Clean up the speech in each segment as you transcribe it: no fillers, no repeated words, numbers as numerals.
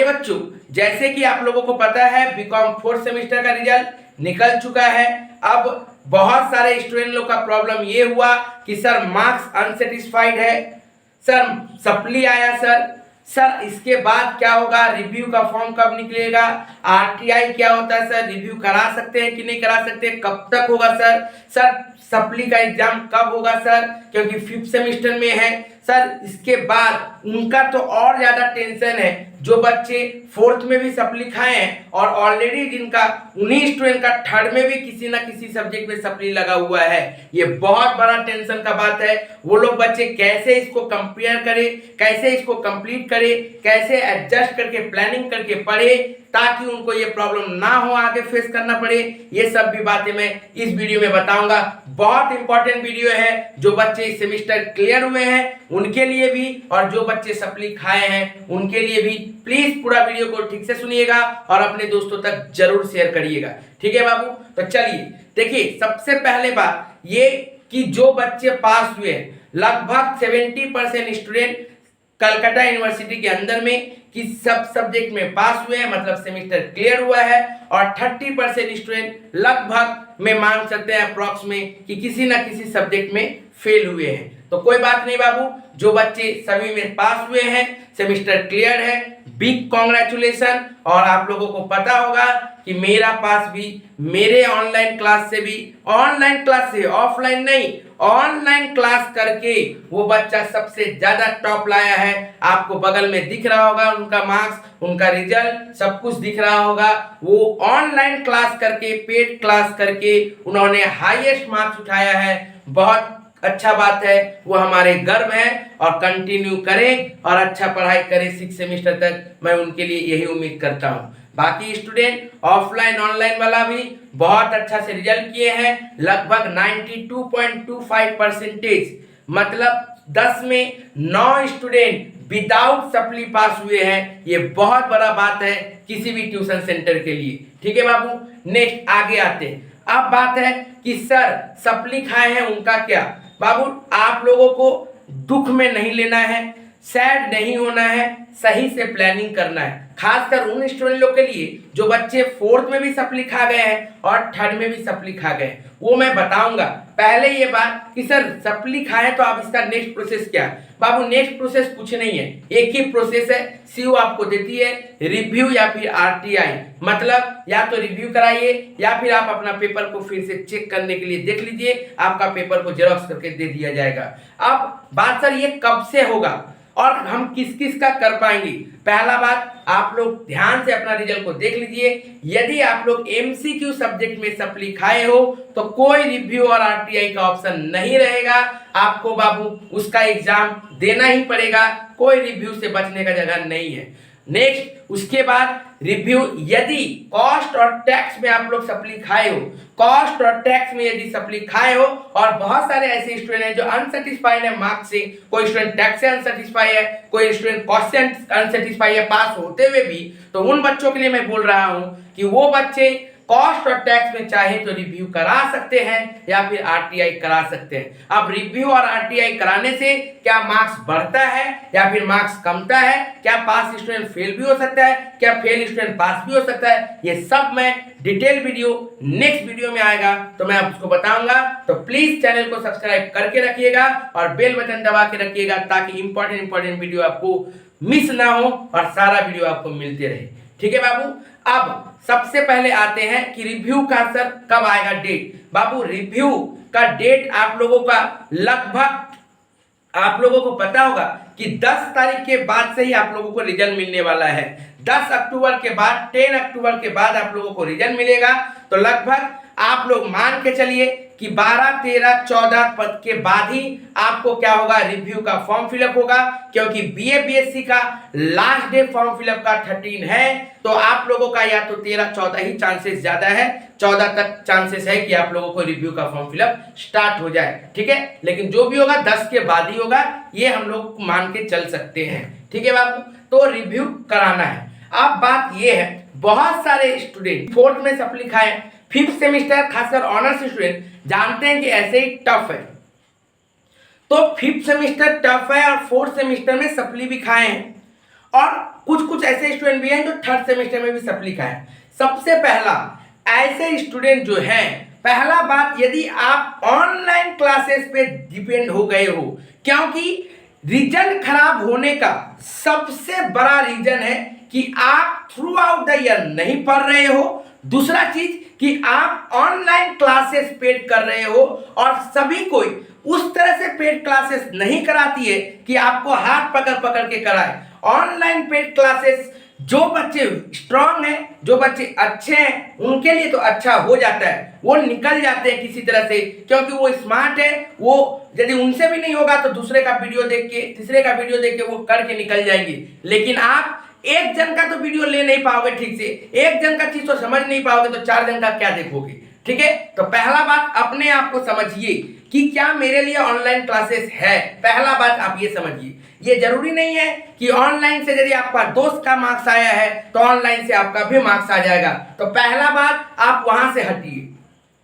आइए बच्चों, जैसे कि आप लोगों को पता है बीकॉम 4th सेमेस्टर का रिजल्ट निकल चुका है। अब बहुत सारे स्टूडेंट लोग का प्रॉब्लम ये हुआ कि सर मार्क्स अनसेटिस्फाइड है, सर सप्ली आया सर इसके बाद क्या होगा, रिव्यू का फॉर्म कब निकलेगा, आरटीआई क्या होता है सर, रिव्यू करा सकते हैं कि नहीं करा सकते, कब तक होगा सर सप्ली का एग्जाम कब होगा सर, क्योंकि 5th सेमेस्टर में है सर। इसके बाद उनका तो और ज्यादा टेंशन है जो बच्चे 4th में भी सप्ली खाए हैं और ऑलरेडी जिनका उन्हीं स्टूडेंट का 3rd में भी किसी ना किसी सब्जेक्ट में सप्ली लगा हुआ है। ये बहुत बड़ा टेंशन का बात है। वो लोग बच्चे कैसे इसको कंपेयर करें, कैसे इसको कंप्लीट करें, कैसे एडजस्ट करके प्लानिंग करके पढ़े ताकि उनको ये प्रॉब्लम ना हो, आगे फेस करना पड़े। ये सब भी बातें मैं इस वीडियो में बताऊंगा। बहुत इंपॉर्टेंट वीडियो है। जो बच्चे इस सेमेस्टर क्लियर हुए हैं उनके लिए भी और जो बच्चे सप्ली खाए हैं उनके लिए भी। प्लीज पूरा वीडियो को ठीक से सुनिएगा और अपने दोस्तों तक जरूर शेयर करिएगा, ठीक है बाबू। तो चलिए देखिए, सबसे पहले बात ये कि जो बच्चे पास हुए हैं, लगभग 70% स्टूडेंट कलकत्ता यूनिवर्सिटी के अंदर में कि सब सब्जेक्ट में पास हुए हैं, मतलब सेमेस्टर क्लियर हुआ है, और 30% स्टूडेंट लगभग में मान सकते हैं अप्रॉक्स में कि किसी ना किसी सब्जेक्ट में फेल हुए हैं। तो कोई बात नहीं बाबू, जो बच्चे सभी में पास हुए हैं, सेमेस्टर क्लियर है, बिग कॉन्ग्रेचुलेशन। और आप लोगों को पता होगा कि मेरा पास भी मेरे ऑनलाइन क्लास से भी, ऑनलाइन क्लास से ऑफलाइन नहीं, ऑनलाइन क्लास करके वो बच्चा सबसे ज्यादा टॉप लाया है। आपको बगल में दिख रहा होगा उनका मार्क्स, उनका रिजल्ट सब कुछ दिख रहा होगा। वो ऑनलाइन क्लास करके, पेड क्लास करके उन्होंने हाईएस्ट मार्क्स उठाया है। बहुत अच्छा बात है, वो हमारे गर्व है और कंटिन्यू करें और अच्छा पढ़ाई करें 6 सेमेस्टर तक। मैं उनके लिए यही उम्मीद करता हूं। बाकी स्टूडेंट ऑफलाइन ऑनलाइन वाला भी बहुत अच्छा से रिजल्ट किए हैं, लगभग 92.25%, मतलब 10 में 9 स्टूडेंट विदाउट सप्ली पास हुए हैं। ये बहुत बड़ा बात है किसी भी ट्यूशन सेंटर के लिए, ठीक है बाबू। नेक्स्ट आगे आते हैं। अब बात है कि सर सप्ली खाए हैं उनका क्या। बाबू आप लोगों को दुख में नहीं लेना है, सैड नहीं होना है, सही से प्लानिंग करना है। खासकर उन स्टूडेंट लोग के लिए जो बच्चे 4th में भी सप्ली खा गए हैं और 3rd में भी सप्ली खा गए हैं, वो मैं बताऊंगा। पहले ये बात कि सर सप्ली खाए तो आप इसका नेक्स्ट प्रोसेस क्या है। बाबू नेक्स्ट प्रोसेस कुछ नहीं है, एक ही प्रोसेस है। सीयू आपको देती है रिव्यू या फिर आरटीआई, मतलब या तो रिव्यू कराइए या फिर आप अपना पेपर को फिर से चेक करने के लिए देख लीजिए, आपका पेपर को जेरॉक्स करके दे दिया जाएगा। अब बात सर ये कब से होगा और हम किस किस का कर पाएंगे। पहला बात, आप लोग ध्यान से अपना रिजल्ट को देख लीजिए। यदि आप लोग एमसीक्यू सब्जेक्ट में सप्ली खाए हो तो कोई रिव्यू और आरटीआई का ऑप्शन नहीं रहेगा, आपको बाबू उसका एग्जाम देना ही पड़ेगा, कोई रिव्यू से बचने का जगह नहीं है। नेक्स्ट उसके बाद रिव्यू, यदि कॉस्ट और टैक्स में आप लोग सप्ली खाए हो, कॉस्ट और टैक्स में यदि सप्ली खाए हो, और बहुत सारे ऐसे स्टूडेंट हैं जो अनसेटिस्फाइड है मार्क्स से, कोई स्टूडेंट टैक्स से अनसेटिस्फाई है, कोई स्टूडेंट कॉस्ट से अनसेटिस्फाई है पास होते हुए भी, तो उन बच्चों के लिए मैं बोल रहा हूं कि वो बच्चे कॉस्ट और टैक्स में चाहे तो रिव्यू करा सकते हैं या फिर आरटीआई करा सकते हैं। अब रिव्यू और आरटीआई कराने से क्या मार्क्स बढ़ता है या फिर मार्क्स कमता है, क्या पास स्टूडेंट फेल भी हो सकता है, क्या फेल स्टूडेंट पास भी हो सकता है, ये सब मैं डिटेल वीडियो नेक्स्ट वीडियो में आएगा तो मैं आपको बताऊंगा। तो प्लीज चैनल को सब्सक्राइब करके रखिएगा और बेल बटन दबा के रखिएगा ताकि इंपॉर्टेंट वीडियो आपको मिस ना हो और सारा वीडियो आपको मिलते रहे, ठीक है बाबू। अब सबसे पहले आते हैं कि रिव्यू का सर कब आएगा डेट। बाबू रिव्यू का डेट आप लोगों का लगभग आप लोगों को पता होगा कि 10 तारीख के बाद से ही आप लोगों को रिजल्ट मिलने वाला है। 10 अक्टूबर के बाद, 10 अक्टूबर के बाद आप लोगों को रिजल्ट मिलेगा। तो लगभग आप लोग मान के चलिए कि 12, 13, 14 पद के बाद ही आपको क्या होगा, रिव्यू का फॉर्म फिलअप होगा, क्योंकि बीए बीएससी का लास्ट डे फॉर्म फिलअप का 13 है। तो आप लोगों का या तो 13, 14 ही चांसेस ज्यादा है, 14 तक चांसेस है कि आप लोगों को रिव्यू का फॉर्म फिलअप स्टार्ट हो जाए, ठीक है। लेकिन जो भी होगा 10 के बाद ही होगा, ये हम लोग मान के चल सकते हैं, ठीक है बाबू। तो रिव्यू कराना है। अब बात ये है, बहुत सारे स्टूडेंट 4th में सप्ली खाए, 5th सेमेस्टर खासकर ऑनर्स स्टूडेंट जानते हैं कि ऐसे ही टफ है। तो 5th सेमेस्टर टफ है और 4th सेमेस्टर में सप्ली भी खाए हैं और कुछ कुछ ऐसे स्टूडेंट भी हैं जो थर्ड सेमेस्टर में भी सप्ली खाए। सबसे पहला ऐसे स्टूडेंट जो हैं, पहला बात, यदि आप ऑनलाइन क्लासेस पे डिपेंड हो गए हो, क्योंकि रिजल्ट खराब होने का सबसे बड़ा रीजन है कि आप थ्रू आउट द ईयर नहीं पढ़ रहे हो। दूसरा चीज कि आप ऑनलाइन क्लासेस पेड कर रहे हो और सभी कोई उस तरह से पेड क्लासेस नहीं कराती है कि आपको हाथ पकड़ पकड़ के कराए। ऑनलाइन पेड क्लासेस जो बच्चे स्ट्रांग हैं, जो बच्चे अच्छे हैं, उनके लिए तो अच्छा हो जाता है, वो निकल जाते हैं किसी तरह से, क्योंकि वो स्मार्ट है। वो यदि उनसे भी नहीं होगा तो दूसरे का वीडियो देख के, तीसरे का वीडियो देख के वो करके निकल जाएंगे। लेकिन आप एक जन का तो वीडियो ले नहीं पाओगे ठीक से, एक जन का चीज तो समझ नहीं पाओगे, तो चार जन का क्या देखोगे? ठीक है, तो पहला बात अपने आप को समझिए कि क्या मेरे लिए ऑनलाइन क्लासेस है। पहला बात आप ये समझिए, ये जरूरी नहीं है कि ऑनलाइन से यदि आपका दोस्त का मार्क्स आया है तो ऑनलाइन से आपका भी मार्क्स आ जाएगा। तो पहला बात आप वहां से हटिए,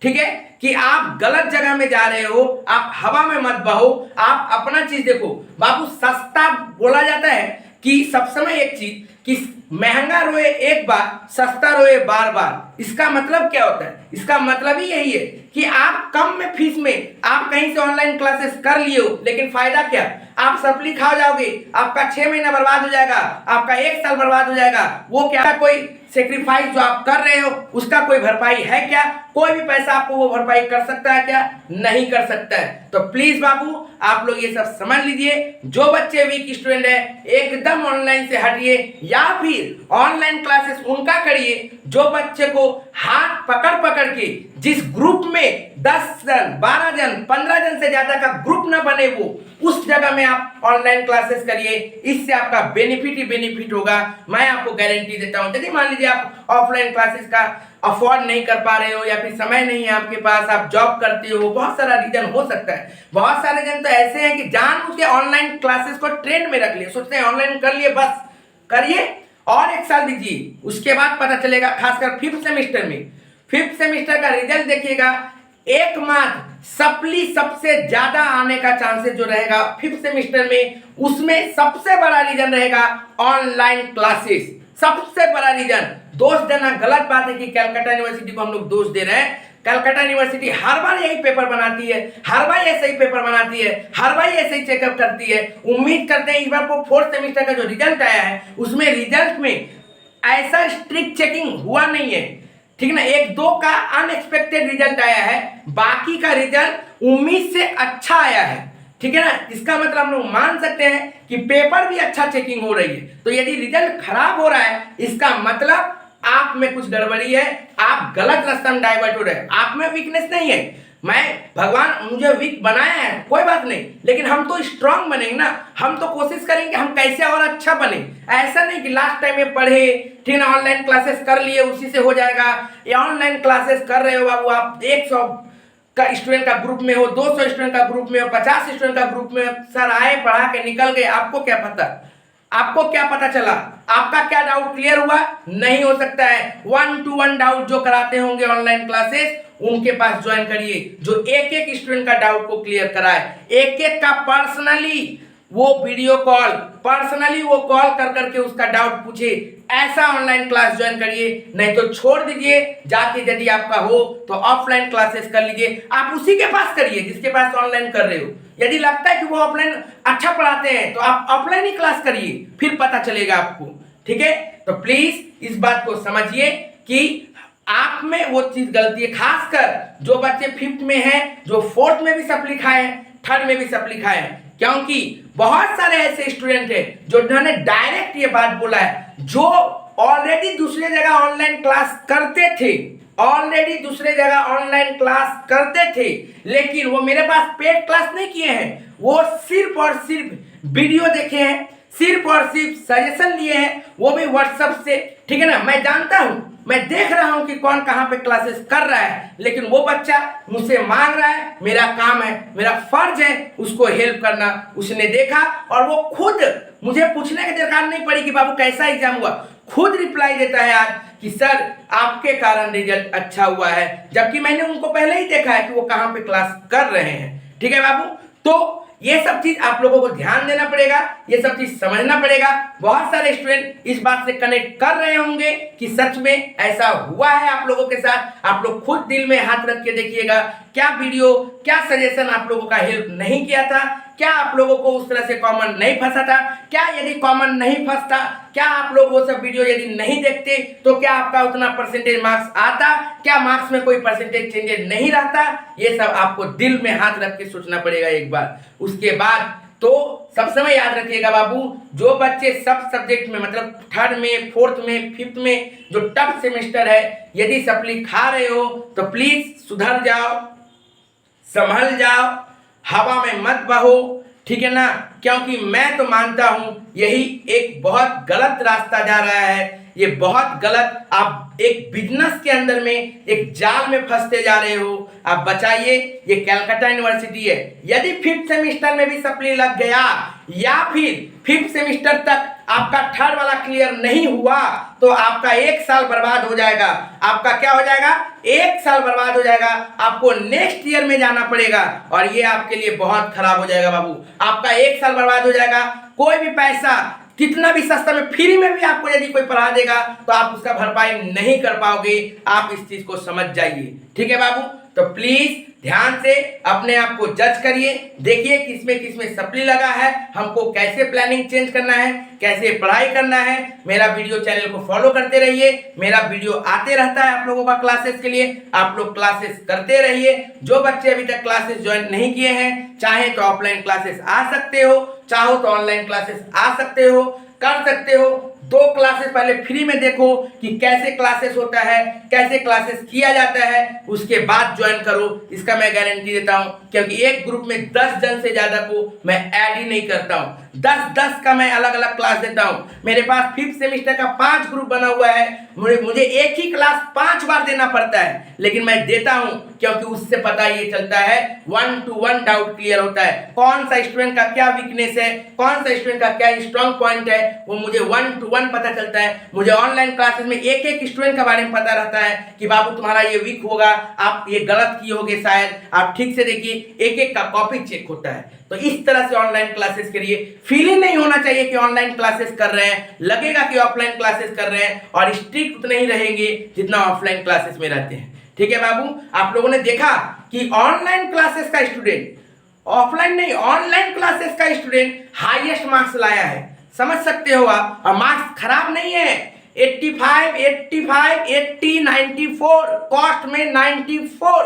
ठीक है, कि आप गलत जगह में जा रहे हो, आप हवा में मत बहो, आप अपना चीज देखो। बाबू सस्ता बोला जाता है कि सब समय एक चीज कि महंगा रोए एक बार, सस्ता रोए बार बार। इसका मतलब क्या होता है? इसका मतलब ही यही है कि आप कम में फीस में आप कहीं से ऑनलाइन क्लासेस कर लिए हो, लेकिन फायदा क्या? आप सप्ली खा जाओगे, आपका 6 महीना बर्बाद हो जाएगा, आपका 1 साल बर्बाद हो जाएगा। वो क्या कोई सेक्रीफाइस जो आप कर रहे हो उसका कोई भरपाई है क्या? कोई भी पैसा आपको वो भरपाई कर सकता है क्या? नहीं कर सकता है। तो प्लीज बाबू आप लोग ये सब समझ लीजिए। जो बच्चे वीक स्टूडेंट है एकदम ऑनलाइन से हटिए, या फिर ऑनलाइन क्लासेस उनका करिए जो बच्चे को हाथ पकड़ पकड़ के, जिस ग्रुप में 10 जन 12 जन 15 जन से ज्यादा का ग्रुप ना बने, वो उस जगह में आप ऑनलाइन क्लासेस करिए। इससे आपका बेनिफिट ही बेनिफिट होगा, मैं आपको गारंटी देता हूं। यदि मान लीजिए आप ऑफलाइन क्लासेस का अफोर्ड नहीं कर पा रहे हो, या फिर समय नहीं है आपके पास, आप जॉब करते हो, बहुत सारा रीजन हो सकता है। बहुत सारे जन तो ऐसे हैं कि जानबूझ के ऑनलाइन क्लासेस को ट्रेंड में रख लिए, सोचते हैं ऑनलाइन कर लिए बस, करिए और 1 साल दीजिए, उसके बाद पता चलेगा। खासकर 5th सेमेस्टर में, 5th सेमेस्टर का रिजल्ट देखिएगा, एकमात्र सप्ली सबसे ज्यादा आने का चांसेस जो रहेगा 5th सेमेस्टर में, उसमें सबसे बड़ा रीजन रहेगा ऑनलाइन क्लासेस। सबसे बड़ा रीजन, दोष देना गलत बात है कि कलकत्ता यूनिवर्सिटी को हम लोग दोष दे रहे हैं। कलकत्ता यूनिवर्सिटी हर बार यही पेपर बनाती है, हर बार ऐसे ही पेपर बनाती है, हर बार ऐसे ही चेकअप करती है। उम्मीद करते हैं इस बार वो 4th सेमेस्टर का जो रिजल्ट आया है उसमें रिजल्ट में ऐसा स्ट्रिक्ट चेकिंग हुआ नहीं है, ठीक ना। 1-2 का अनएक्सपेक्टेड रिजल्ट आया है, बाकी का रिजल्ट उम्मीद से अच्छा आया है, ठीक है ना। इसका मतलब हम लोग मान सकते हैं कि पेपर भी अच्छा चेकिंग हो रही है। तो यदि रिजल्ट खराब हो रहा है, इसका मतलब आप में कुछ गड़बड़ी है, आप गलत रास्ते में डाइवर्ट हो रहे हैं। आप में वीकनेस नहीं है, मैं भगवान मुझे वीक बनाया है कोई बात नहीं, लेकिन हम तो स्ट्रांग बनेंगे ना। हम तो कोशिश करेंगे हम कैसे और अच्छा बने। ऐसा नहीं कि लास्ट टाइम में पढ़े, ठीक ना, ऑनलाइन क्लासेस कर लिए उसी से हो जाएगा। या ऑनलाइन क्लासेस कर रहे हो बाबू, आप 100 का स्टूडेंट का ग्रुप में हो, 200 स्टूडेंट का ग्रुप में हो, 50 स्टूडेंट का ग्रुप में, सर आए पढ़ा के निकल गए, आपको क्या पता? आपको क्या पता चला? आपका क्या डाउट क्लियर हुआ? नहीं हो सकता है। 1-to-1 डाउट जो कराते होंगे ऑनलाइन क्लासेस, उनके पास ज्वाइन करिए, जो एक एक स्टूडेंट का डाउट को क्लियर कराए, एक एक का पर्सनली वो वीडियो कॉल, पर्सनली वो कॉल कर करके उसका डाउट पूछे। ऐसा ऑनलाइन क्लास ज्वाइन करिए, नहीं तो छोड़ दीजिए। जाके यदि आपका हो तो ऑफलाइन क्लासेस कर लीजिए। आप उसी के पास करिए जिसके पास ऑनलाइन कर रहे हो। यदि लगता है कि वो ऑफलाइन अच्छा पढ़ाते हैं तो आप ऑफलाइन ही क्लास करिए, फिर पता चलेगा आपको, ठीक है। तो प्लीज इस बात को समझिए कि आप में वो चीज गलती है, खासकर जो बच्चे 5th में हैं, जो 4th में भी सप्ली खाए हैं, 3rd में भी सप्ली खाए हैं। क्योंकि बहुत सारे ऐसे स्टूडेंट हैं जो उन्होंने डायरेक्ट ये बात बोला है, जो ऑलरेडी दूसरी जगह ऑनलाइन क्लास करते थे, ऑलरेडी दूसरे जगह ऑनलाइन क्लास करते थे, लेकिन वो मेरे पास पेड क्लास नहीं किए हैं, वो सिर्फ और सिर्फ वीडियो देखे हैं, सिर्फ और सिर्फ सजेशन लिए हैं, वो भी व्हाट्सएप से, ठीक है ना। मैं जानता हूं, मैं देख रहा हूं कि कौन कहां पे क्लासेस कर रहा है, लेकिन वो बच्चा मुझसे मांग रहा है, मेरा काम है, मेरा फर्ज है उसको हेल्प करना। उसने देखा और वो खुद, मुझे पूछने की दरकार नहीं पड़ी कि बाबू कैसा एग्जाम हुआ, खुद रिप्लाई देता है आज कि सर आपके कारण रिजल्ट अच्छा हुआ है, जबकि मैंने उनको पहले ही देखा है कि वो कहां पे क्लास कर रहे हैं, ठीक है बाबू। तो ये सब चीज आप लोगों को ध्यान देना पड़ेगा, ये सब चीज समझना पड़ेगा। बहुत सारे स्टूडेंट इस बात से कनेक्ट कर रहे होंगे कि सच में ऐसा हुआ है आप लोगों के साथ। आप लोग खुद दिल में हाथ रख के देखिएगा, क्या वीडियो, क्या सजेशन आप लोगों का हेल्प नहीं किया था, क्या आप लोगों को उस तरह से कॉमन नहीं फंसा था, क्या यदि कॉमन नहीं फंसता, क्या आप लोग वो सब वीडियो यदि नहीं देखते तो क्या आपका उतना परसेंटेज मार्क्स आता, क्या मार्क्स में कोई परसेंटेज चेंजेस नहीं रहता। ये सब आपको दिल में हाथ रख के सोचना पड़ेगा एक बार। उसके बाद तो सब समय याद रखिएगा बाबू, जो बच्चे सब सब्जेक्ट में मतलब थर्ड में, फोर्थ में, फिफ्थ में जो टफ सेमेस्टर है, यदि सप्ली खा रहे हो तो प्लीज सुधर जाओ, संभल जाओ, हवा में मत बहो, ठीक है ना। क्योंकि मैं तो मानता हूं यही एक बहुत गलत रास्ता जा रहा है, ये बहुत गलत, आप एक बिजनेस के अंदर में एक जाल में फंसते जा रहे हो। आप बचाइए, ये कलकत्ता यूनिवर्सिटी है। यदि फिफ्थ सेमेस्टर में भी सप्ली लग गया या फिर फिफ्थ सेमेस्टर तक आपका थर्ड वाला क्लियर नहीं हुआ तो आपका 1 साल बर्बाद हो जाएगा। आपका क्या हो जाएगा? 1 साल बर्बाद हो जाएगा। आपको नेक्स्ट ईयर में जाना पड़ेगा और ये आपके लिए बहुत खराब हो जाएगा बाबू। आपका 1 साल बर्बाद हो जाएगा। कोई भी पैसा कितना भी सस्ता में फ्री में भी आपको यदि कोई पढ़ा देगा तो आप उसका भरपाई नहीं कर पाओगे। आप इस चीज को समझ जाइए, ठीक है बाबू। तो प्लीज ध्यान से अपने आप को जज करिए, देखिए किसमें किसमें सप्ली लगा है, हमको कैसे प्लानिंग चेंज करना है, कैसे पढ़ाई करना है। मेरा वीडियो चैनल को फॉलो करते रहिए, मेरा वीडियो आते रहता है आप लोगों का क्लासेस के लिए, आप लोग क्लासेस करते रहिए। जो बच्चे अभी तक क्लासेस ज्वाइन नहीं किए हैं, चाहे तो ऑफलाइन क्लासेस आ सकते हो, चाहो तो ऑनलाइन क्लासेस आ सकते हो, कर सकते हो। 2 क्लासेस पहले फ्री में देखो कि कैसे क्लासेस होता है, कैसे क्लासेस किया जाता है, उसके बाद ज्वाइन करो। इसका मैं गारंटी देता हूं, क्योंकि एक ग्रुप में 10 जन से ज्यादा को मैं ऐड ही नहीं करता हूं। 10-10 का मैं अलग अलग क्लास देता हूं। मेरे पास फिफ्थ सेमेस्टर का 5 ग्रुप बना हुआ है। मुझे एक ही क्लास 5 बार देना पड़ता है, लेकिन मैं देता हूं क्योंकि उससे पता ये चलता है 1-to-1 डाउट क्लियर होता है। कौन सा स्टूडेंट का क्या वीकनेस है, कौन सा स्टूडेंट का क्या स्ट्रॉन्ग पॉइंट है, वो मुझे 1-to-1 पता चलता है। मुझे ऑनलाइन क्लासेस में एक एक स्टूडेंट के बारे में पता रहता है कि बाबू तुम्हारा ये वीक होगा, आप ये गलत किए होगे, शायद आप ठीक से देखिए। एक एक का कॉपी चेक होता है। तो इस तरह से ऑनलाइन क्लासेस करिए। फीलिंग नहीं होना चाहिए कि ऑनलाइन क्लासेस कर रहे हैं, लगेगा कि ऑफलाइन क्लासेस कर रहे हैं, और स्ट्रिक्ट उतने ही रहेंगे जितना ऑफलाइन क्लासेस में रहते हैं, ठीक है बाबू। आप लोगों ने देखा कि ऑनलाइन क्लासेस का स्टूडेंट, ऑफलाइन नहीं ऑनलाइन क्लासेस का स्टूडेंट हाईएस्ट मार्क्स लाया है, समझ सकते हो आप। और मार्क्स खराब नहीं है, 85, 85, 80, 94, कॉस्ट में 94,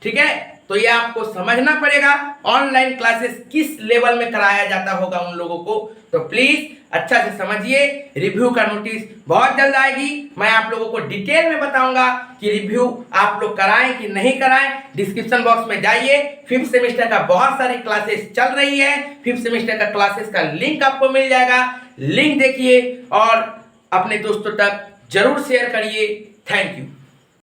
ठीक है। तो ये आपको समझना पड़ेगा ऑनलाइन क्लासेस किस लेवल में कराया जाता होगा उन लोगों को। तो प्लीज अच्छा से समझिए। रिव्यू का नोटिस बहुत जल्द आएगी, मैं आप लोगों को डिटेल में बताऊंगा कि रिव्यू आप लोग कराएं कि नहीं कराएं। डिस्क्रिप्शन बॉक्स में जाइए, फिफ्थ सेमेस्टर का बहुत सारी क्लासेस चल रही है, फिफ्थ सेमेस्टर का क्लासेस का लिंक आपको मिल जाएगा। लिंक देखिए और अपने दोस्तों तक जरूर शेयर करिए। Thank you.